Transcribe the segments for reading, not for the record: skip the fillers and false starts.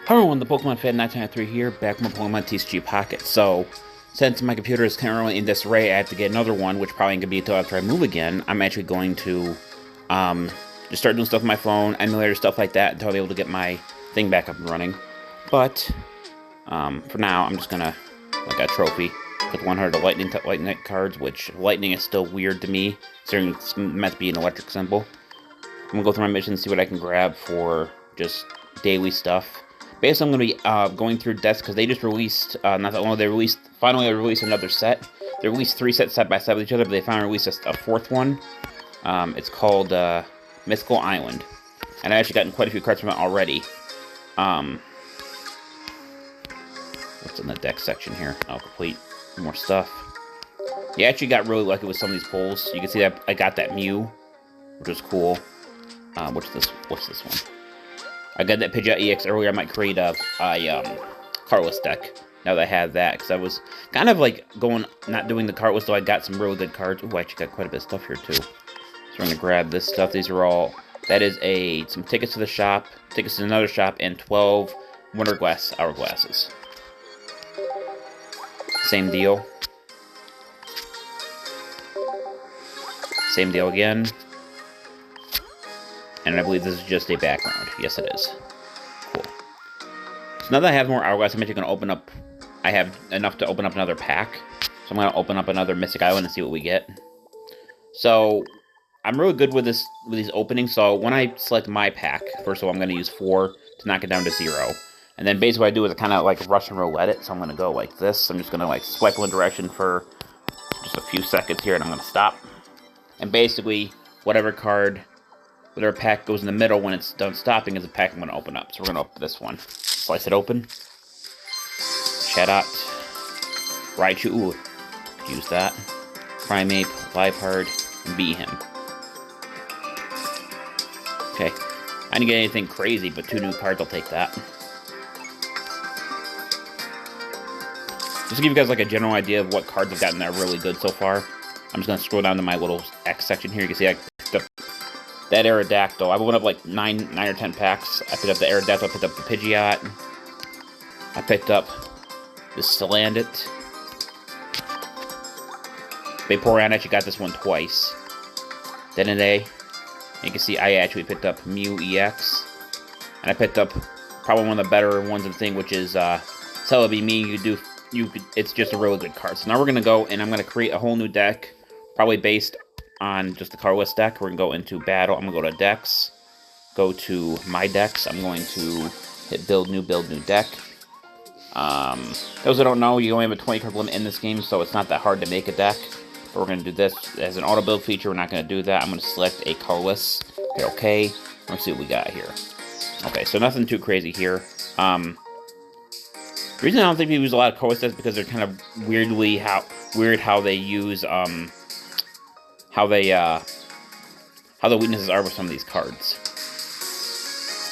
Hello everyone, the Pokemon Fan 1993 here, back from Pokemon TCG Pocket. So, since my computer is currently in disarray, I have to get another one, which probably ain't gonna be until after I move again. I'm actually going to, just start doing stuff on my phone, emulator, stuff like that, until I'm able to get my thing back up and running. But, for now, I'm just gonna, like a trophy, put 100 lightning cards, which lightning is still weird to me, considering it's meant to be an electric symbol. I'm gonna go through my mission and see what I can grab for just daily stuff. Basically, I'm going to be going through decks because they just released, not that long ago, finally released another set. They released 3 sets side by side with each other, but they finally released a 4th one. It's called Mythical Island. And I've actually gotten quite a few cards from it already. What's in the deck section here? Oh, complete more stuff. Yeah, I actually got really lucky with some of these pulls. You can see that I got that Mew, which was cool. What's this one? I got that Pidgeot EX earlier. I might create a cardless deck now that I have that, because I was kind of like not doing the cardless, so I got some really good cards. Ooh, I actually got quite a bit of stuff here too. So we're gonna grab this stuff. These are all. That is some tickets to the shop, tickets to another shop, and 12 Wonder Glass hourglasses. Same deal. Same deal again. And I believe this is just a background. Yes, it is. Cool. So now that I have more hourglass, I'm actually going to open up... I have enough to open up another pack. So I'm going to open up another Mystic Island and see what we get. So, I'm really good with these openings. So, when I select my pack, first of all, I'm going to use 4 to knock it down to 0. And then basically what I do is I kind of like Russian roulette it. So I'm going to go like this. I'm just going to like swipe one direction for just a few seconds here, and I'm going to stop. And basically, whatever pack goes in the middle when it's done stopping is a pack I'm going to open up. So we're going to open this one. Slice it open. Chatot. Raichu. Ooh, use that. Primeape, Liepard, and Behem. Okay. I didn't get anything crazy, but 2 new cards, I'll take that. Just to give you guys like a general idea of what cards I've gotten that are really good so far, I'm just going to scroll down to my little X section here. You can see I picked up that Aerodactyl. I went up like 9 or 10 packs. I picked up the Aerodactyl, I picked up the Pidgeot. I picked up this Salandit. Vaporeon, I actually got this one twice. Then today, you can see I actually picked up Mew EX. And I picked up probably one of the better ones of the thing, which is Celebi Me. It's just a really good card. So now we're going to go and I'm going to create a whole new deck, probably based on just the cardless deck. We're going to go into battle. I'm going to go to decks, go to my decks. I'm going to hit build new deck. Those that don't know, you only have a 20 card limit in this game, so it's not that hard to make a deck. But we're going to do this as an auto build feature. We're not going to do that. I'm going to select a cardless. Hit OK. Let's see what we got here. Okay, so nothing too crazy here. The reason I don't think people use a lot of cardless decks is because they're kind of weird how they use how the weaknesses are with some of these cards.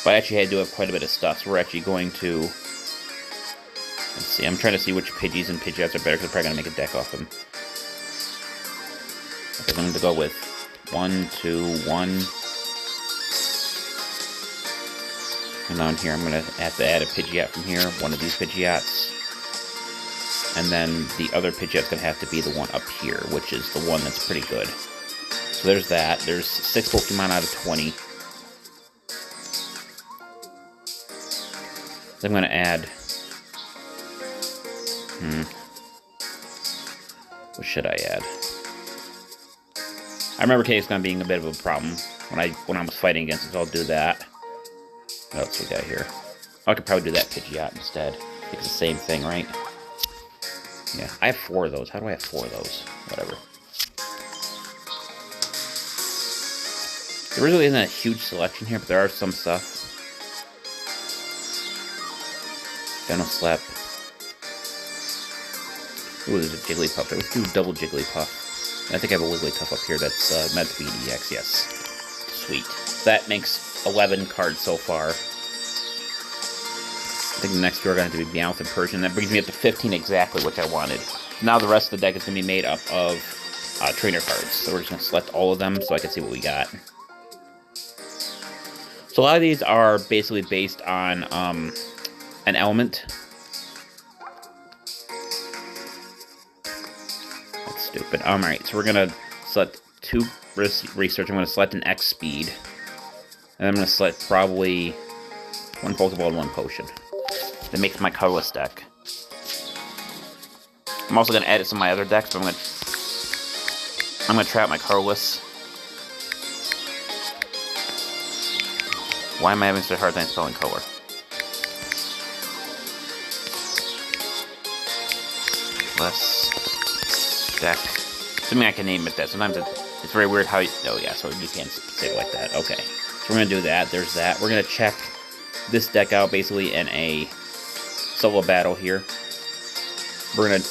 But I actually do have quite a bit of stuff, so we're actually going to... Let's see, I'm trying to see which Pidgeys and Pidgeots are better, because I'm probably going to make a deck off them. Okay, so I'm going to go with 1, 2, 1. And down here, I'm going to have to add a Pidgeot from here, one of these Pidgeots. And then the other Pidgeot's going to have to be the one up here, which is the one that's pretty good. So there's that. There's 6 Pokemon out of 20. So I'm going to add... What should I add? I remember Kangaskhan being a bit of a problem when I was fighting against it, so I'll do that. What else we got here? I could probably do that Pidgeot instead. It's the same thing, right? Yeah, I have 4 of those. How do I have 4 of those? Whatever. There really isn't a huge selection here, but there are some stuff. Venom Slap. Ooh, there's a Jigglypuff. Let's do double Jigglypuff. And I think I have a Wigglytuff up here that's meant to be EX, yes. Sweet. That makes 11 cards so far. I think the next two are going to be Meowth and Persian. That brings me up to 15 exactly, which I wanted. Now the rest of the deck is going to be made up of trainer cards. So we're just going to select all of them so I can see what we got. So a lot of these are basically based on an element. That's stupid. Alright, so we're gonna select 2 research. I'm gonna select an X speed. And I'm gonna select probably 1 Pokeball and 1 potion. That makes my colorless deck. I'm also gonna add it to my other decks, but I'm gonna try out my colorless. Why am I having such a hard time spelling color? Less deck. Assuming I can name it that. Sometimes it's very weird how you... Oh yeah, so you can't say it like that. Okay. So we're gonna do that. There's that. We're gonna check this deck out basically in a solo battle here. We're gonna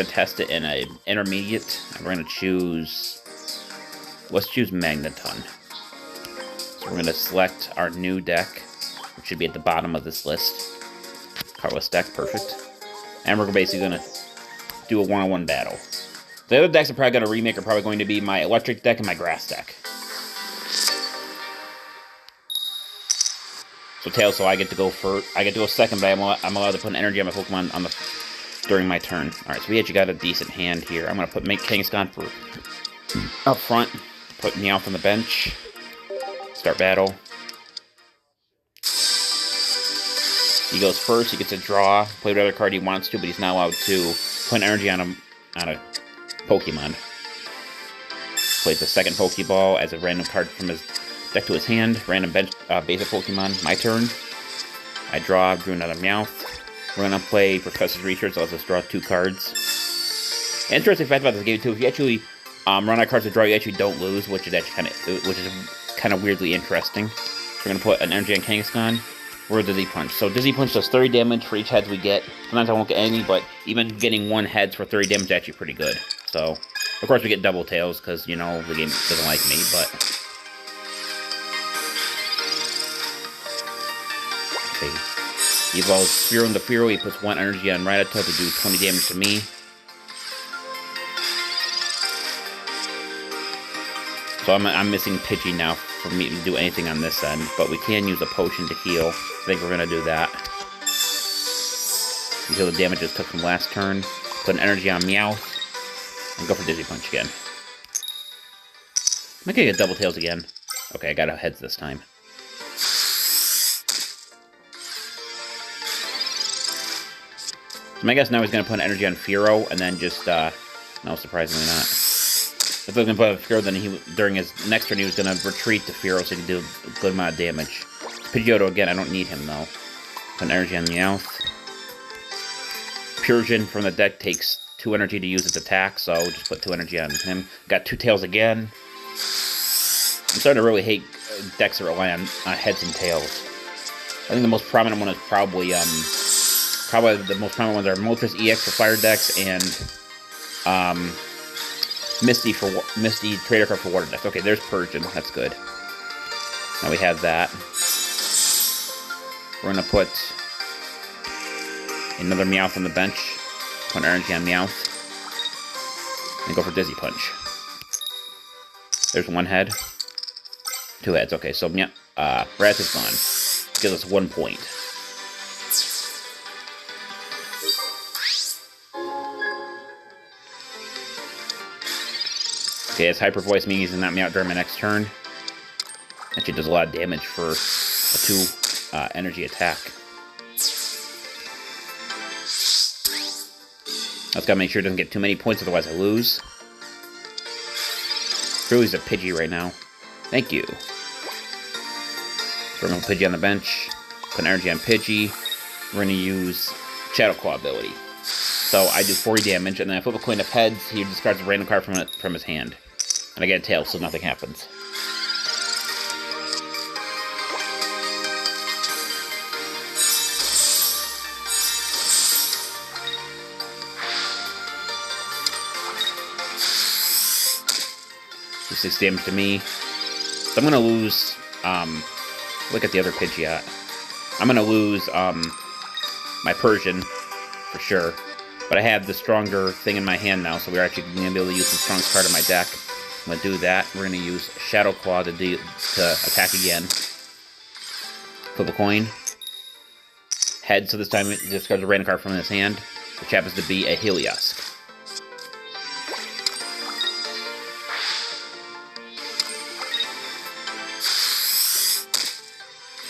test it in an intermediate. And we're gonna choose... Let's choose Magneton. So we're gonna select our new deck, which should be at the bottom of this list. Colorless deck, perfect. And we're basically gonna do a one-on-one battle. The other decks I'm probably gonna remake are probably going to be my electric deck and my grass deck. So Tails, so I get to go first. I get to go second, but I'm allowed to put an energy on my Pokemon during my turn. All right, so we actually got a decent hand here. I'm gonna make Kangaskhan for up front. Put Meowth on the bench. Start battle. He goes first. He gets a draw. Play whatever card he wants to, but he's not allowed to put energy on a Pokemon. Plays the second Pokeball as a random card from his deck to his hand. Random bench basic Pokemon. My turn. I drew another Meowth. We're gonna play Professor's Research. So let's just draw 2 cards. Interesting fact about this game too: if you actually run out of cards to draw, you actually don't lose, which is actually kind of weirdly interesting. So we're gonna put an energy on Kangaskhan. We're a Dizzy Punch. So Dizzy Punch does 30 damage for each heads we get. Sometimes I won't get any, but even getting 1 heads for 30 damage is actually pretty good. So, of course, we get double tails because, you know, the game doesn't like me, but... Okay. He evolves Spearow into Fearow. He puts 1 energy on Rattata to do 20 damage to me. So I'm missing Pidgey now for me to do anything on this end, but we can use a potion to heal. I think we're going to do that. Until the damage is took from last turn. Put an energy on Meowth. And go for Dizzy Punch again. Am I going to get double tails again? Okay, I got heads this time. So my guess now he's going to put an energy on Fearow, and then just, no, surprisingly not. If he was going to put a Fearow, then during his next turn, he was going to retreat to Fearow so he could do a good amount of damage. Pidgeotto again, I don't need him, though. Put an energy on Meowth. Purgen from the deck takes 2 energy to use its attack, so just put 2 energy on him. Got 2 tails again. I'm starting to really hate decks that rely on heads and tails. I think the most prominent one is probably the most prominent ones are Moltres EX for fire decks and Misty Trader card for water decks. Okay, there's Purgeon. That's good. Now we have that. We're gonna put another Meowth on the bench. Put energy on Meowth. And go for Dizzy Punch. There's 1 head. 2 heads. Okay, so Wrath is gone. Gives us 1 point. Okay, his Hyper Voice means he's not me out during my next turn. Actually does a lot of damage for a 2 energy attack. I just gotta make sure it doesn't get too many points, otherwise I lose. Really, a Pidgey right now. Thank you. So we're gonna put Pidgey on the bench. Put energy on Pidgey. We're gonna use Shadow Claw ability. So I do 40 damage, and then I flip a coin of heads. He discards a random card from his hand. And I get a tail, so nothing happens. Do 6 damage to me. So I'm gonna lose. Look at the other Pidgeot. I'm gonna lose my Persian for sure. But I have the stronger thing in my hand now, so we're actually going to be able to use the strongest card in my deck. I'm going to do that. We're going to use Shadow Claw to attack again. Flip a coin. head, so this time it discards a random card from his hand, which happens to be a Helios.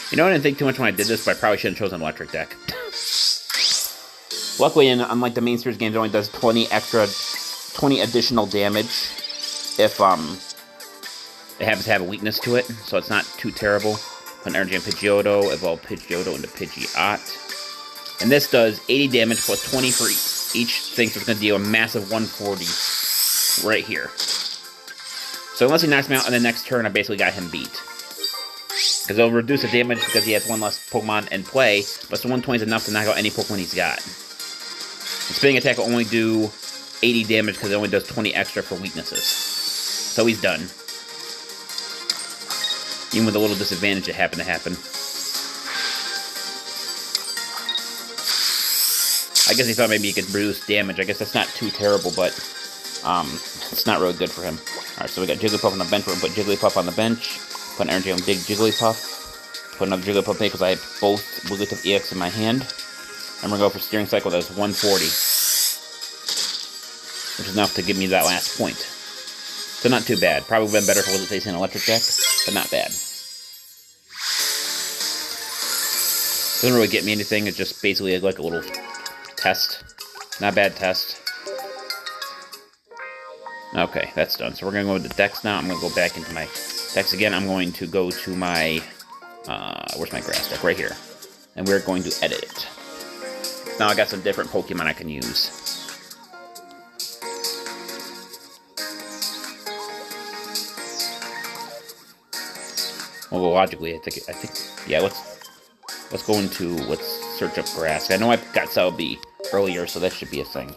You know, I didn't think too much when I did this, but I probably shouldn't have chosen an electric deck. Luckily, unlike the main series games, it only does 20 additional damage if it happens to have a weakness to it, so it's not too terrible. Put an energy on Pidgeotto, evolve Pidgeotto into Pidgeot. And this does 80 damage plus 20 for each thing, so it's going to deal a massive 140 right here. So unless he knocks me out on the next turn, I basically got him beat. Because it'll reduce the damage because he has one less Pokemon in play, but the 120 is enough to knock out any Pokemon he's got. The spinning attack will only do 80 damage because it only does 20 extra for weaknesses. So he's done. Even with a little disadvantage that happened to happen. I guess he thought maybe he could reduce damage. I guess that's not too terrible, but it's not really good for him. Alright, so we got Jigglypuff on the bench. We're going to put Jigglypuff on the bench. Put an energy on Big Jigglypuff. Put another Jigglypuff in because I have both Wigglytuff EX in my hand. And we're going to go for Steering Cycle. That's 140. Which is enough to give me that last point. So not too bad. Probably been better if I wasn't facing an electric deck, but not bad. Doesn't really get me anything. It's just basically like a little test. Not a bad test. Okay, that's done. So we're going to go into decks now. I'm going to go back into my decks again. I'm going to go to my... where's my grass deck? Right here. And we're going to edit it. Now I got some different Pokemon I can use. Well, logically, I think, yeah. Let's go into search up grass. I know I got Celebi earlier, so that should be a thing.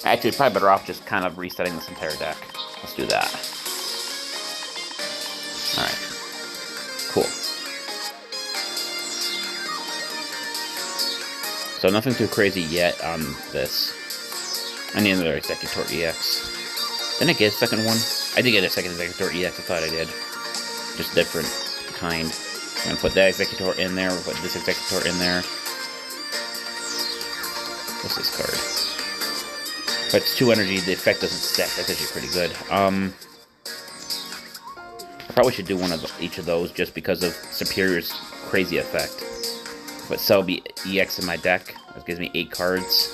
Actually, it's probably better off just kind of resetting this entire deck. Let's do that. All right, cool. So nothing too crazy yet on this. I need another Executor EX. Didn't I get a second one? I did get a second Executor EX. I thought I did. Just different kind. I'm gonna put that Executor in there. We'll put this Executor in there. What's this card? If it's 2 energy, the effect doesn't stack. That's actually pretty good. I probably should do one of each of those just because of Superior's crazy effect. Put Celebi EX in my deck. That gives me 8 cards.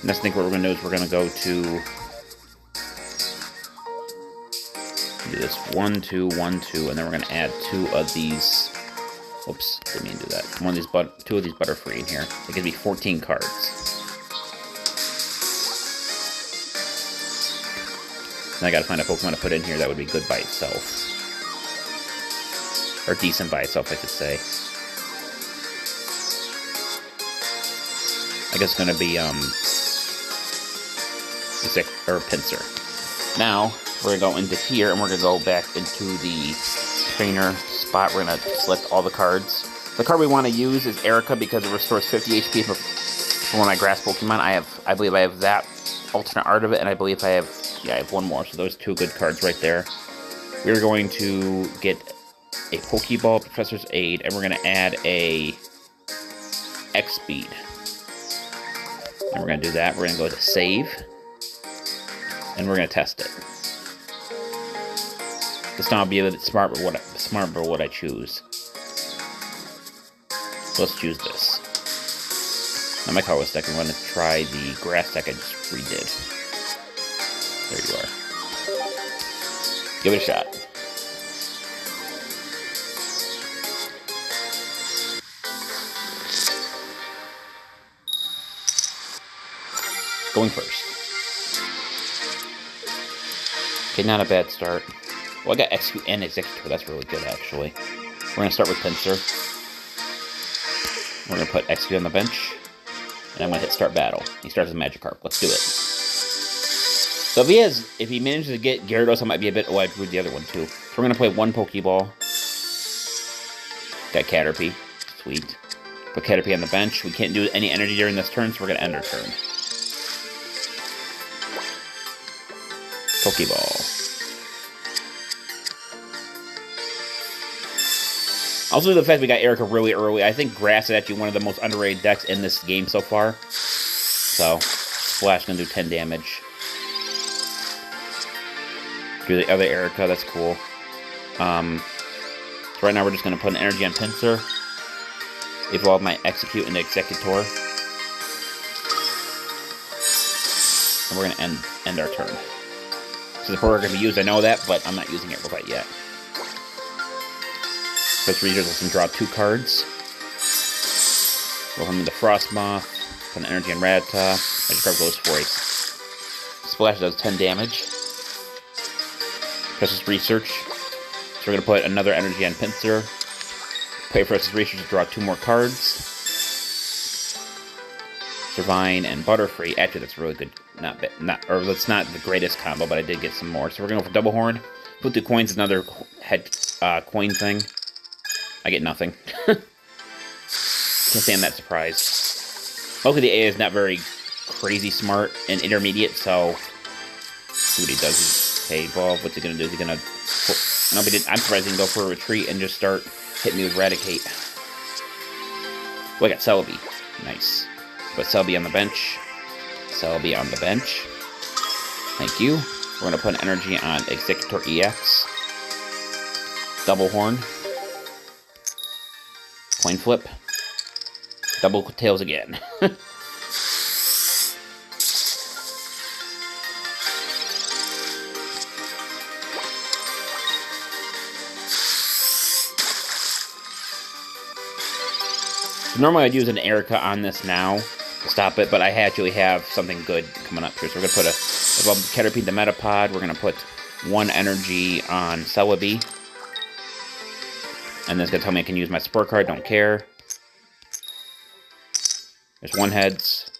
Next thing what we're going to do is we're going to go to... do this 1, 2, 1, 2, and then we're going to add 2 of these... Oops, didn't mean to do that. 2 of these Butterfree in here. It gives me 14 cards. Then I gotta find a Pokemon to put in here that would be good by itself. Or decent by itself, I should say. I guess it's gonna be, Pinsir. Now, we're gonna go into here, and we're gonna go back into the trainer spot. We're gonna select all the cards. The card we want to use is Erica because it restores 50 HP for one of my grass Pokemon. I believe I have that alternate art of it, and I believe I have one more. So those 2 good cards right there. We're going to get a Pokeball, Professor's Aid, and we're going to add a X-Speed. And we're going to do that. We're going to go to Save, and we're going to test it. This time I'll be a little bit smart with what I choose. So let's choose this. Now my colorless deck, I'm going to try the grass deck I just redid. There you are. Give it a shot. Going first. Okay, not a bad start. Well, I got Execute and Executor. That's really good, actually. We're going to start with Pinsir. We're going to put Execute on the bench. And I'm going to hit Start Battle. He starts with Magikarp. Let's do it. So if he manages to get Gyarados, I might be a bit... Oh, I drew the other one, too. So we're going to play 1 Pokeball. Got Caterpie. Sweet. Put Caterpie on the bench. We can't do any energy during this turn, so we're going to end our turn. Pokeball. Also, the fact we got Erica really early. I think Grass is actually one of the most underrated decks in this game so far. So, Splash gonna do 10 damage. Do the other Erica, that's cool. So right now we're just gonna put an energy on Pinsir. Evolve my Execute into Executor. And we're gonna end our turn. So the program can be used, I know that, but I'm not using it quite yet. First Readers will draw 2 cards. We'll him into Frostmoth, put an energy on Rattata, Magic Card goes for a Splash does 10 damage. Precious Research. So we're gonna put another energy on Pinsir. Play Precious Research to draw 2 more cards. Servine and Butterfree. Actually, that's really good. Or that's not the greatest combo, but I did get some more. So we're going to go for Double Horn. Put 2 coins, another head coin thing. I get nothing. Can't say I'm that surprised. Luckily, the A is not very crazy smart and intermediate, so see what he does. Okay, Evolve. What's he going to do? Is he going to... No, he didn't. I'm surprised he can go for a Retreat and just start hitting me with Eradicate. Oh, I got Celebi. Nice. Put Celebi on the bench. Celebi on the bench. Thank you. We're going to put an energy on Executor EX. Double Horn. Coin Flip. Double Tails again. Normally I'd use an Erica on this now to stop it, but I actually have something good coming up here. So we're going to put Caterpie the Metapod. We're going to put 1 energy on Celebi. And then it's going to tell me I can use my support card. Don't care. There's 1 heads.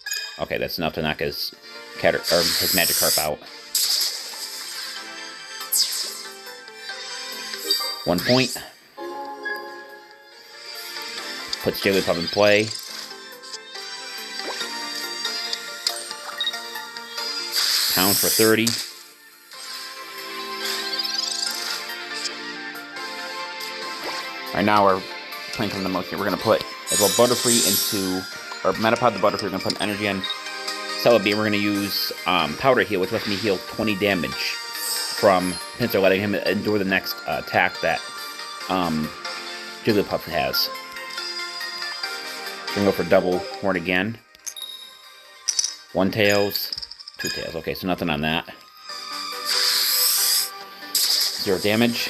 Okay, that's enough to knock his Magikarp out. 1 point. Puts Jigglypuff in play. Pound for 30. Right now we're playing from the motion. We're going to put as well Butterfree into, or Metapod the Butterfree. We're going to put an energy on Celebi. We're going to use Powder Heal, which lets me heal 20 damage from Pinsir, letting him endure the next attack that Jigglypuff has. We're going to go for Double Horn again. 1 tails, 2 tails. Okay, so nothing on that. 0 damage.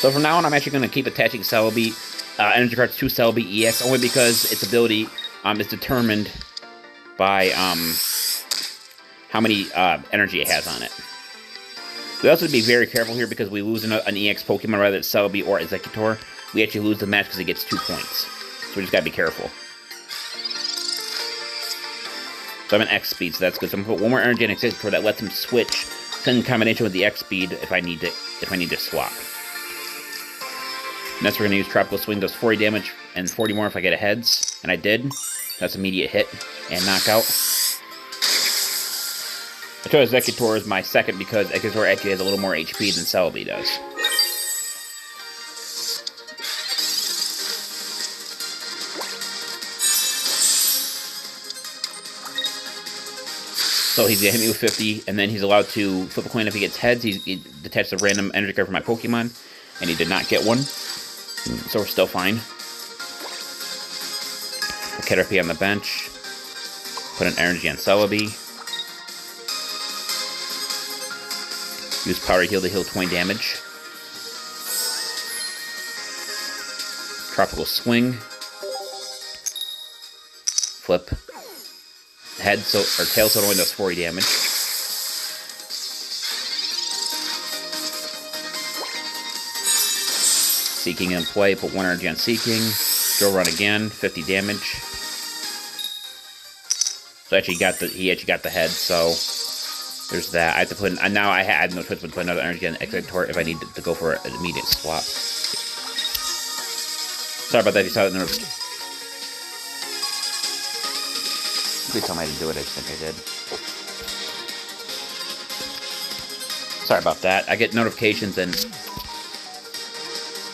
So from now on, I'm actually going to keep attaching Celebi energy cards to Celebi EX, only because its ability is determined by how many energy it has on it. We also have to be very careful here because we lose an EX Pokemon, whether it's Celebi or Executor. We actually lose the match because it gets 2 points. So we just gotta be careful. So I'm an X speed, so that's good. So I'm gonna put 1 more energy on Executor that lets him switch in combination with the X speed if I need to swap. Next we're gonna use Tropical Swing, does 40 damage and 40 more if I get a heads, and I did. That's immediate hit and knockout. I chose Executor as my second because Executor actually has a little more HP than Celebi does. So he's gonna hit me with 50, and then he's allowed to flip a coin if he gets heads. He detaches a random energy card from my Pokemon, and he did not get one. So we're still fine. Put Caterpie on the bench. Put an energy on Celebi. Use Powder Heal to heal 20 damage. Tropical Swing. Flip. Head or tail, so it only does 40 damage. Seeking in play, put 1 energy on Seeking. Drill Run again, 50 damage. So actually he actually got the head, so there's that. I have to put in, now I had no choice but to put another energy on Executor if I need to go for an immediate swap. Sorry about that if you saw it in the... Please tell me I didn't do it, I just think I did. Sorry about that. I get notifications and...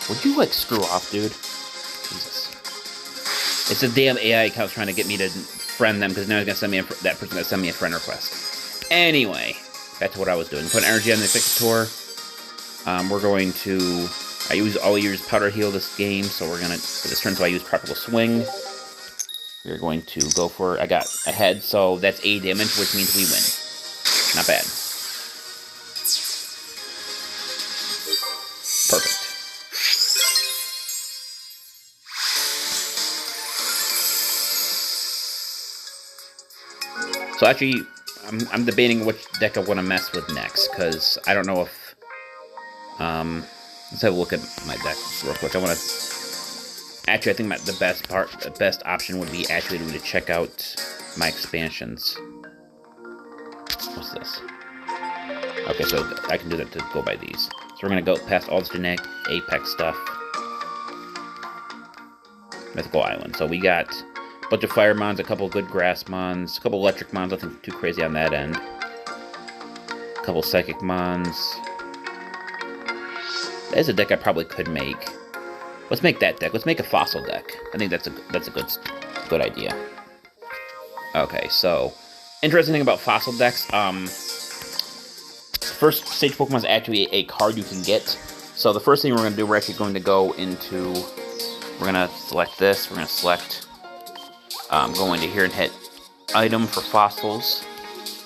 Would you, like, screw off, dude? Jesus. It's a damn AI account trying to get me to friend them, because now he's going to send me that person that sent me a friend request. Anyway, back to what I was doing. Put energy on the Executor. We're going to... I use Powder Heal this game, so we're going to... For this turn, so I use Tropical Swing. We're going to go for it. I got ahead, so that's 8 damage, which means we win. Not bad. Perfect. So actually, I'm debating which deck I want to mess with next, because I don't know if... let's have a look at my deck real quick. I want to... Actually, I think the best option would be actually to check out my expansions. What's this? Okay, so I can do that to go by these. So we're going to go past all this genetic Apex stuff. Mythical Island. So we got a bunch of Fire Mons, a couple of good Grass Mons, a couple Electric Mons, nothing too crazy on that end. A couple Psychic Mons. That is a deck I probably could make. Let's make that deck. Let's make a Fossil deck. I think that's a good idea. Okay, so interesting thing about Fossil decks. First stage Pokemon is actually a card you can get. So the first thing we're going to do, we're actually going to go into. We're going to select this. We're going to select. Go into here and hit item for fossils.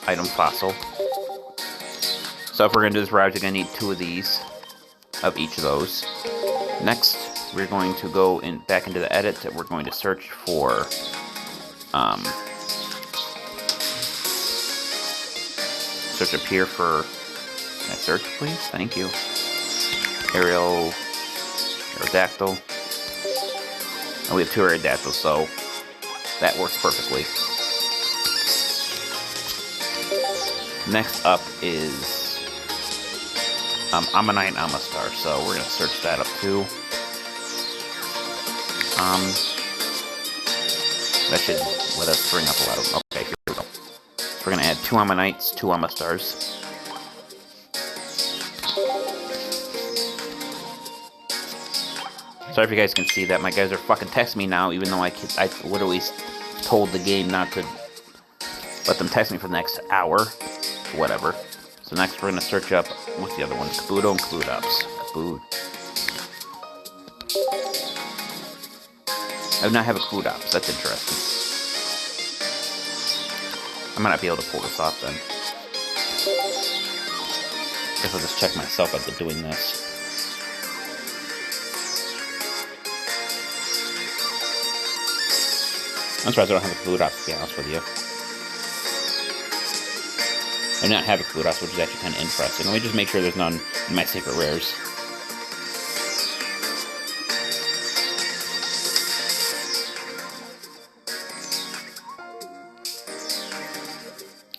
Item fossil. So if we're going to do this, we're actually going to need 2 of these. Of each of those. Next, we're going to go back into the edit, and we're going to search for search up here for, can I search please? Thank you. Aerodactyl. And we have 2 Aerodactyls, so that works perfectly. Next up is Ammonite and Amistar, so we're going to search that up too. That should let us bring up a lot of them. Okay, here we go. So we're going to add 2 Ammonites, 2 Amistars. Sorry if you guys can see that. My guys are fucking texting me now, even though I literally told the game not to let them text me for the next hour. Whatever. So next we're going to search up, what's the other one? Kabuto and Kabutops. I do not have a Kabutops. That's interesting. I might not be able to pull this off then. Guess I'll just check myself after doing this. I'm surprised I don't have a Kabutops, to be honest with you. I do not have a Kabutops, which is actually kind of interesting. Let me just make sure there's none in my secret rares.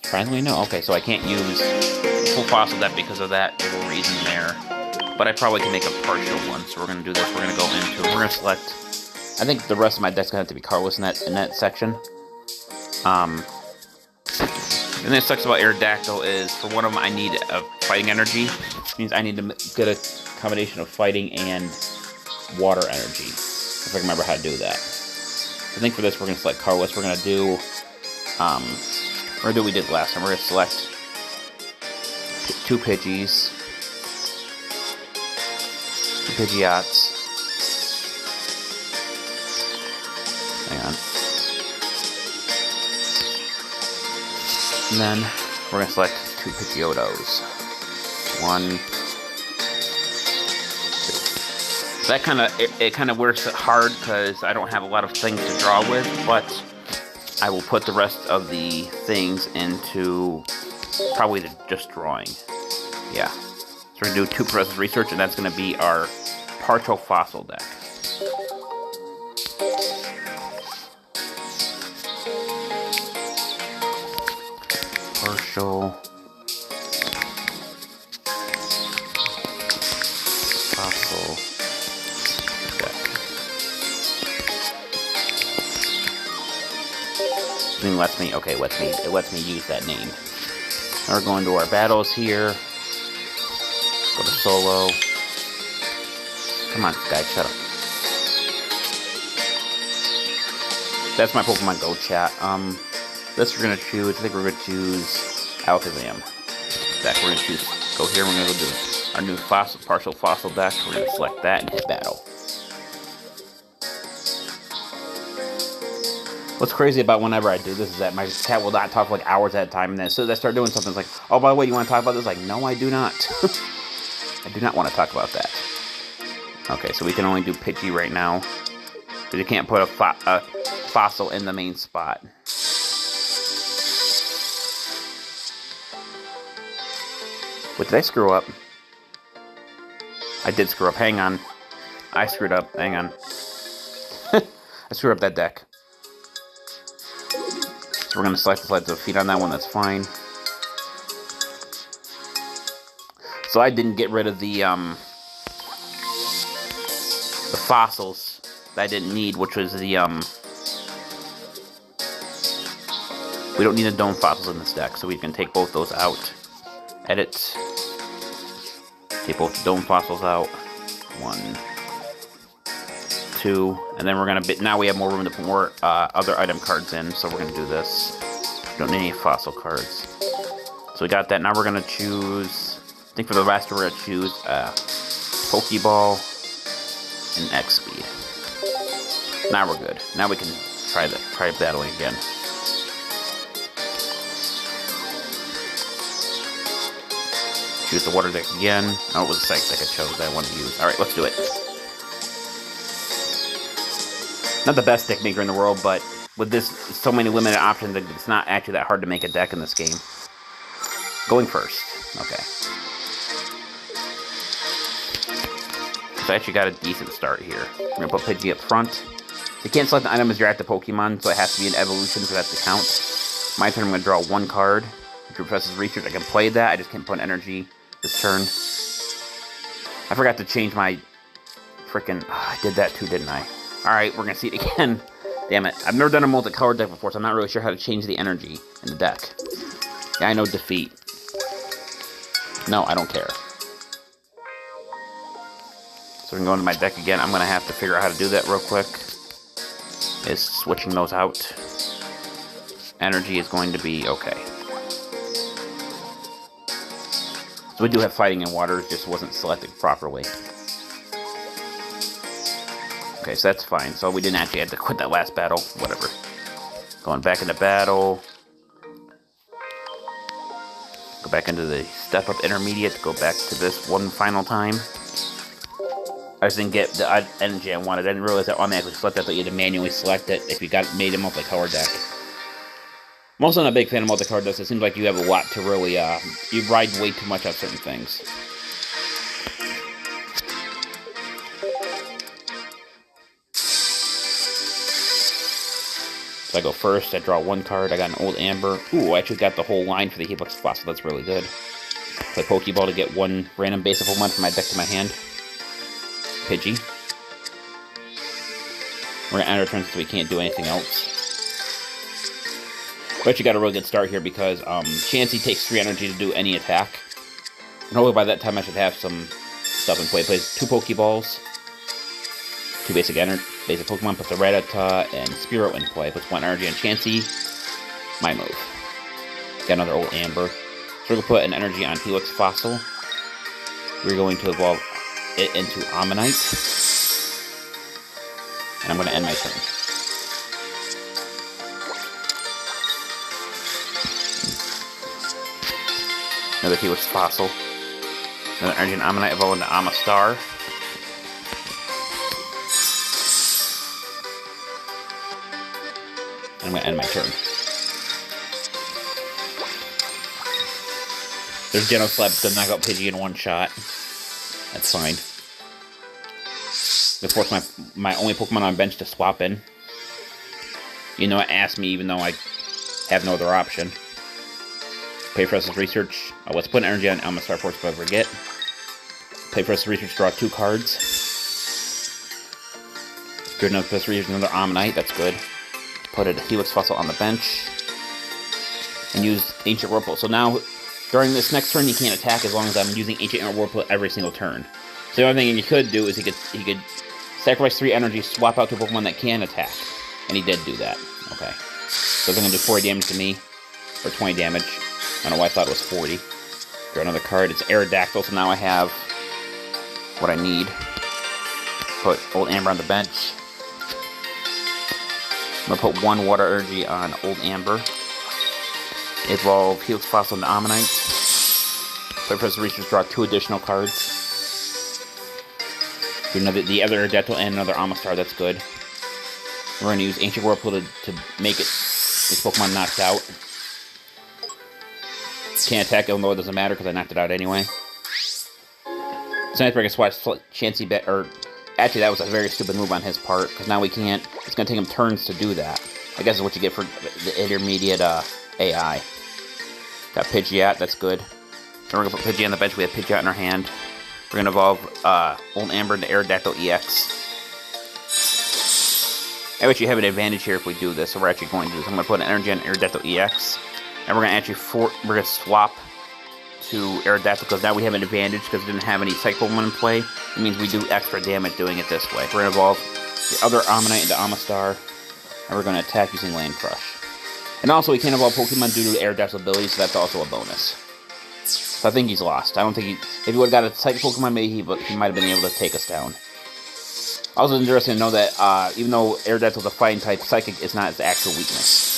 Surprisingly, no. Okay, so I can't use full fossil deck because of that little reason there. But I probably can make a partial one. So we're going to do this. We're going to go into... We're going to select... I think the rest of my deck's going to have to be colorless in that section. And the thing that sucks about Aerodactyl is, for one of them, I need a fighting energy. Which means I need to get a combination of fighting and water energy. If I can remember how to do that. I think for this, we're going to select colorless. We're going to do... We're going to do what we did last time. We're going to select 2 Pidgeys. 2 Pidgeots. Hang on. And then we're going to select 2 Pidgeotos. 1, 2. That kind of works hard because I don't have a lot of things to draw with, but I will put the rest of the things into probably just drawing. Yeah. So we're going to do 2 Progressive Research, and that's going to be our partial fossil deck. Partial fossil deck. It lets me use that name. Now we're going to our battles here. solo. Come on, guys, shut up. That's my Pokemon Go chat. This we're gonna choose. I think we're gonna choose Alakazam. Deck. We're gonna choose. Go here. We're gonna go do our new partial fossil deck. We're gonna select that and hit battle. What's crazy about whenever I do this is that my cat will not talk for like hours at a time, and then as soon as I start doing something, it's like, oh, by the way, you want to talk about this? Like, no, I do not. I do not want to talk about that. Okay, so we can only do Pidgey right now. Because you can't put a fossil in the main spot. What, did I screw up? I did screw up. Hang on. I screwed up. Hang on. I screwed up that deck. So we're going to select the Slides of Feet on that one. That's fine. So I didn't get rid of the fossils that I didn't need, which was the, we don't need the dome fossils in this deck, so we can take both those out. Edit. Take both the dome fossils out. 1, 2, and then we're gonna now we have more room to put more other item cards in, so we're gonna do this. We don't need any fossil cards. So we got that. Now we're gonna choose, I think for the rest we're gonna choose Pokeball and X Speed. Now we're good. Now we can try battling again. Choose the water deck again. Oh, it was the psych deck I chose that I wanted to use. Alright, let's do it. Not the best deck maker in the world, but with this so many limited options, it's not actually that hard to make a deck in this game. Going first. Okay. So I actually got a decent start here. We're going to put Pidgey up front. You can't select an item as your active Pokemon, so it has to be an evolution for that to count. My turn, I'm going to draw 1 card. If your Professor's Research, I can play that. I just can't put an energy this turn. I forgot to change my frickin'... I did that too, didn't I? Alright, we're going to see it again. Damn it. I've never done a multicolored deck before, so I'm not really sure how to change the energy in the deck. Yeah, I know defeat. No, I don't care. So we can go into my deck again. I'm going to have to figure out how to do that real quick. Is switching those out. Energy is going to be okay. So we do have Fighting in Water, it just wasn't selected properly. Okay, so that's fine. So we didn't actually have to quit that last battle. Whatever. Going back into battle. Go back into the Step Up Intermediate. Go back to this one final time. I just didn't get the energy I wanted. I didn't realize that automatically select that. I thought you had to manually select it if you made a multicolor deck. I'm also not a big fan of multicolor decks. It seems like you have a lot to really, you ride way too much on certain things. So I go first, I draw 1 card, I got an Old Amber. Ooh, I actually got the whole line for the Helix Fossil, that's really good. Play Pokeball to get 1 random basic Pokemon from my deck to my hand. Pidgey. We're gonna end our turn so we can't do anything else. But you got a really good start here because Chansey takes 3 energy to do any attack. And hopefully by that time I should have some stuff in play. It plays 2 Pokeballs, 2 basic Pokemon, puts a Rattata and Spearow in play. Puts 1 energy on Chansey. My move. Got another Old Amber. So we're going to put an energy on Helix Fossil. We're going to evolve it into Ammonite. And I'm going to end my turn. Another Helix Fossil. Another energy on Ammonite, evolve into Amistar. And I'm going to end my turn. There's Genoslap to knock out Pidgey in 1 shot. That's fine. Of course, my only Pokemon on bench to swap in. You know, it asked me even though I have no other option. Pay for us research. Let's put an energy on Amistar Force if I forget. Pay for us research, draw 2 cards. Good enough for us research another Ammonite, that's good. Put a Helix Fossil on the bench. And use Ancient Whirlpool. So now During this next turn, he can't attack as long as I'm using Ancient Whirlpool every single turn. So the only thing he could do is he could sacrifice 3 energy, swap out to a Pokemon that can attack. And he did do that. Okay. So it's going to do 40 damage to me. Or 20 damage. I don't know why I thought it was 40. Draw another card. It's Aerodactyl, so now I have what I need. Put Old Amber on the bench. I'm going to put 1 Water Energy on Old Amber. Evolve Helix Fossil into Ammonite. Play for research, draw 2 additional cards. Do the other Aerodactyl and another Amistar, that's good. We're going to use Ancient Whirlpool to make this Pokemon knocked out. Can't attack, even though it doesn't matter because I knocked it out anyway. So I can swatch Chansey bet, or actually that was a very stupid move on his part, because now we can't, it's going to take him turns to do that. I guess is what you get for the intermediate AI. Got Pidgeot, that's good. So we're going to put Pidgeot on the bench, we have Pidgeot in our hand. We're going to evolve Old Amber into Aerodactyl EX. I actually have an advantage here if we do this, so we're actually going to do this. I'm going to put an energy on Aerodactyl EX. And we're going to actually we're going to swap to Aerodactyl because now we have an advantage because it didn't have any Psychic Pokemon in play. It means we do extra damage doing it this way. We're going to evolve the other Ammonite into Amistar. And we're going to attack using Land Crush. And also we can't evolve Pokemon due to Aerodactyl's ability, so that's also a bonus. So I think he's lost. I don't think if he would have got a Psychic Pokemon, maybe he might have been able to take us down. Also interesting to know that even though Aerodactyl is a fighting type, Psychic is not its actual weakness.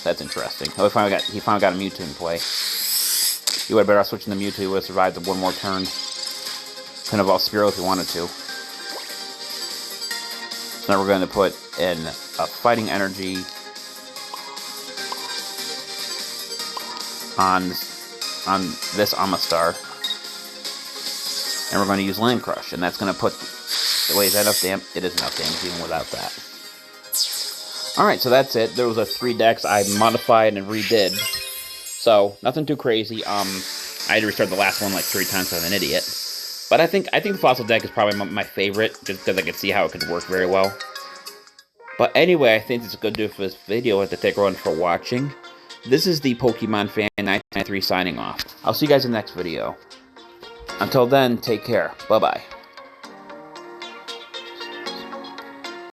That's interesting. Oh, he finally got a Mewtwo in play. He would have better off switching to Mewtwo. He would have survived the 1 more turn. Couldn't evolve Spearow if he wanted to. So now we're going to put in a Fighting Energy on this Amistar. And we're going to use Land Crush. And that's going to put... Wait, is that enough damage? It is enough damage even without that. Alright, so that's it. There was 3 decks I modified and redid. So, nothing too crazy. I had to restart the last one like 3 times because I'm an idiot. But I think the Fossil deck is probably my favorite, just because I could see how it could work very well. But anyway, I think it's a good do for this video. I have to thank everyone for watching. This is the Pokemon Fan 1993 signing off. I'll see you guys in the next video. Until then, take care. Bye-bye.